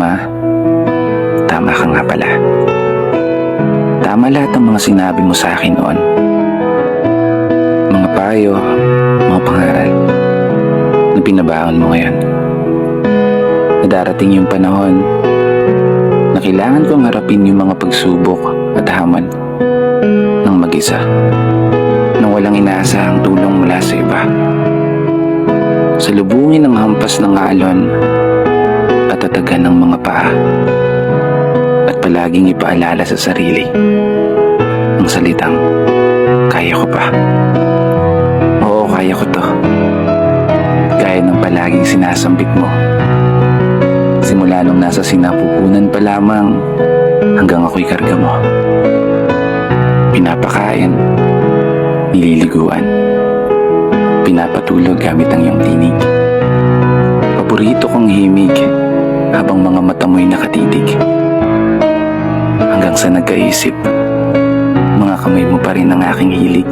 Ma, tama ka nga pala. Tama lahat ng mga sinabi mo sa akin noon. Mga payo, mga pangaral na pinabaon mo ngayon. Na darating yung panahon na kailangan kong harapin yung mga pagsubok at hamon ng mag-isa, nang walang inaasahang tulong mula sa iba. Salubungin ang hampas ng alon at tatagan ng mga paa, at palaging ipaalala sa sarili ang salitang, kaya ko pa. Oo, kaya ko to. Gaya ng palaging sinasambit mo. Simula nung nasa sinapupunan pa lamang hanggang ako'y karga mo. Pinapakain, nililiguan, pinapatulog gamit ang iyong tinig. Paborito kong himig habang mga mata mo'y nakatitig. Hanggang sa nagkaisip, mga kamay mo pa rin ang aking hilig.